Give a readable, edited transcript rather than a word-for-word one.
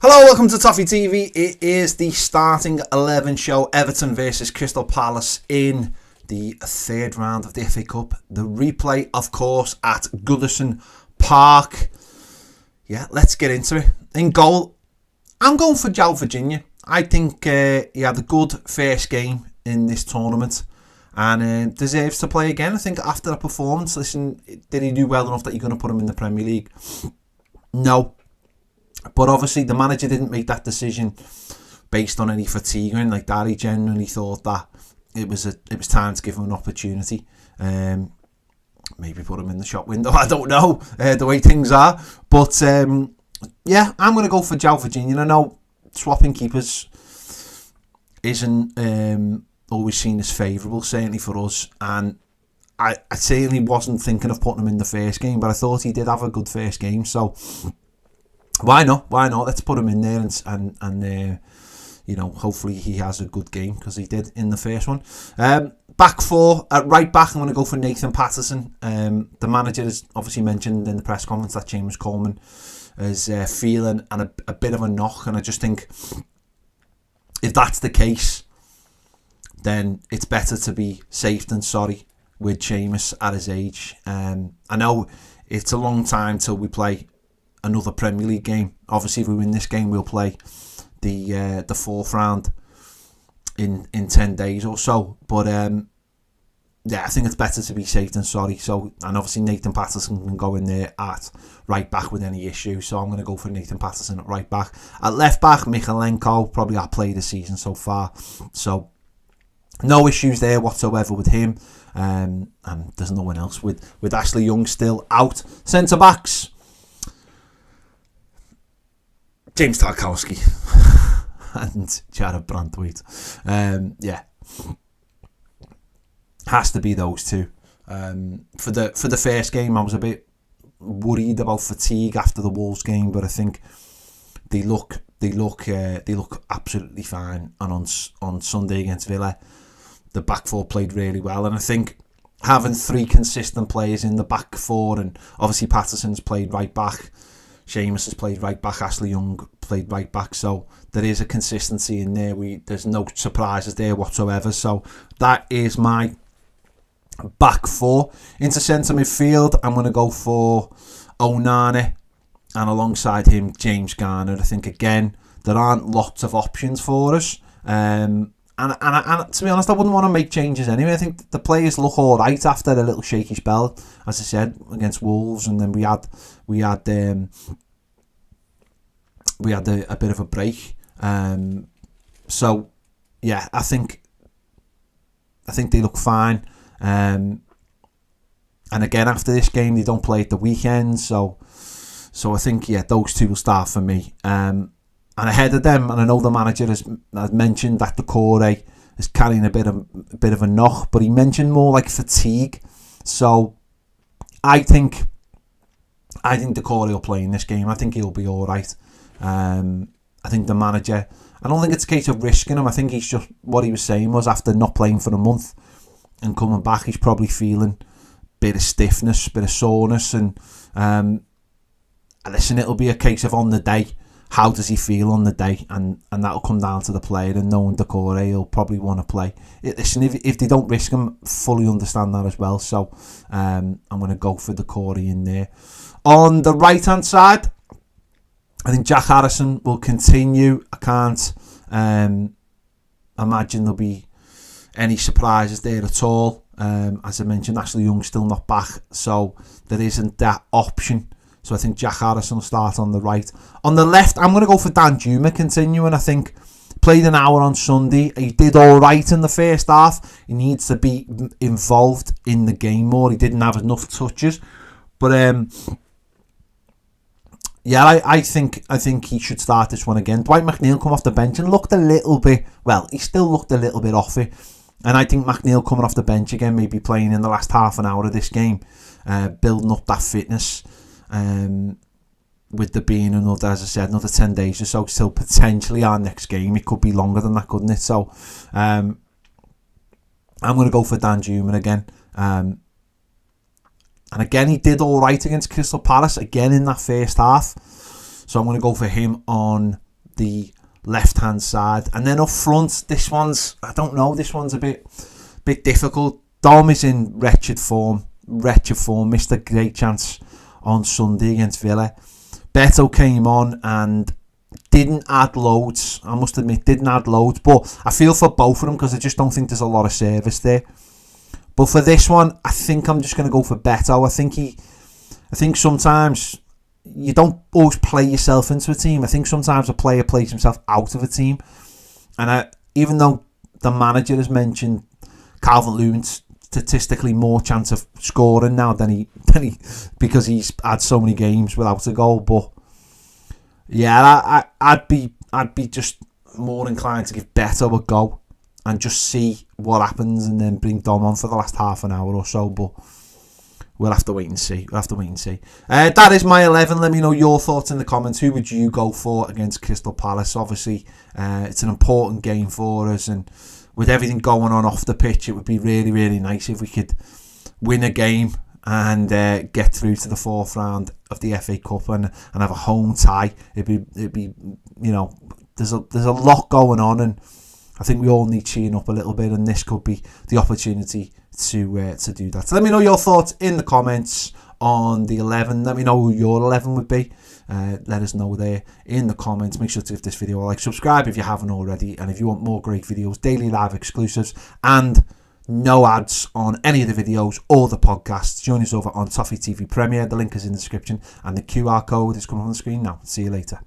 Hello, welcome to Toffee TV. It is the starting 11 show. Everton versus Crystal Palace in the third round of the FA Cup. The replay, of course, at Goodison Park. Yeah, let's get into it. In goal, I'm going for João Virginia. I think he had a good first game in this tournament and deserves to play again. I think after a performance, listen, did he do well enough that you're going to put him in the Premier League? No. But obviously the manager didn't make that decision based on any fatigue or anything like that. He genuinely thought that it was time to give him an opportunity. Maybe put him in the shop window. I don't know the way things are. But yeah, I'm going to go for João Virginia. I know swapping keepers isn't always seen as favourable, certainly for us. And I certainly wasn't thinking of putting him in the first game, but I thought he did have a good first game. So why not? Let's put him in there and you know, hopefully he has a good game because he did in the first one. Back four, at right back, I'm going to go for Nathan Patterson. The manager has obviously mentioned in the press conference that James Coleman is feeling and a bit of a knock, and I just think if that's the case, then it's better to be safe than sorry with Seamus at his age. I know it's a long time till we play another Premier League game. Obviously, if we win this game, we'll play the fourth round in 10 days or so. But yeah, I think it's better to be safe than sorry. So, and obviously Nathan Patterson can go in there at right back with any issue. So I'm going to go for Nathan Patterson at right back. At left back, Michalenko, probably our play this season so far. So no issues there whatsoever with him. And there's no one else with Ashley Young still out. Centre backs, James Tarkowski and Jared Brandtwaite. Yeah, has to be those two. For the first game, I was a bit worried about fatigue after the Wolves game, but I think they look absolutely fine. And on Sunday against Villa, the back four played really well, and I think having three consistent players in the back four, and obviously Patterson's played right back, Seamus has played right back, Ashley Young played right back, so there is a consistency in there. There's no surprises there whatsoever. So that is my back four. Into centre midfield, I'm going to go for Onana, and alongside him James Garner. I think again there aren't lots of options for us, and to be honest, I wouldn't want to make changes anyway. I think the players look all right after a little shaky spell, as I said, against Wolves, and then we had a bit of a break. So yeah, I think they look fine. And again, after this game, they don't play at the weekend, so I think yeah, those two will start for me. And ahead of them, and I know the manager has mentioned that Decore is carrying a bit of a knock, but he mentioned more like fatigue. So I think Decore will play in this game. I think he'll be all right. I think the manager, I don't think it's a case of risking him. I think he's just, what he was saying was after not playing for a month and coming back, he's probably feeling a bit of stiffness, a bit of soreness, and listen, it'll be a case of on the day, how does he feel on the day, and that'll come down to the player, and knowing Decore, he'll probably want to play. Listen, if they don't risk him, fully understand that as well. So I'm going to go for Decore in there. On the right hand side, I think Jack Harrison will continue. I can't imagine there'll be any surprises there at all. As I mentioned, Ashley Young's still not back, so there isn't that option. So I think Jack Harrison will start on the right. On the left, I'm going to go for Dan Juma continuing. I think played an hour on Sunday. He did all right in the first half. He needs to be involved in the game more. He didn't have enough touches, but yeah, I think he should start this one again. Dwight McNeil come off the bench and looked a little bit, well, he still looked a little bit off it. And I think McNeil coming off the bench again, maybe playing in the last half an hour of this game, building up that fitness. With there being another, as I said, another 10 days or so, still potentially our next game. It could be longer than that, couldn't it? So I'm going to go for Dan Juma again. And again, he did all right against Crystal Palace, again in that first half. So I'm going to go for him on the left-hand side. And then up front, this one's a bit difficult. Dom is in wretched form, missed a great chance on Sunday against Villa. Beto came on and didn't add loads, I must admit, but I feel for both of them because I just don't think there's a lot of service there. But for this one, I think I'm just going to go for Beto. I think sometimes you don't always play yourself into a team. I think sometimes a player plays himself out of a team. And even though the manager has mentioned Calvert-Lewin's statistically more chance of scoring now than he because he's had so many games without a goal, but yeah, I'd be just more inclined to give Beto a go and just see what happens, and then bring Dom on for the last half an hour or so. But we'll have to wait and see. That is my 11. Let me know your thoughts in the comments. Who would you go for against Crystal Palace? Obviously, it's an important game for us, and with everything going on off the pitch, it would be really, really nice if we could win a game and get through to the fourth round of the FA Cup and have a home tie. It'd be there's a lot going on, and I think we all need cheering up a little bit, and this could be the opportunity to do that. So let me know your thoughts in the comments on the 11. Let me know who your 11 would be. Let us know there in the comments. Make sure to give this video a like, subscribe if you haven't already, and if you want more great videos, daily live exclusives, and no ads on any of the videos or the podcasts, join us over on Toffee TV Premier. The link is in the description, and the QR code is coming on the screen now. See you later.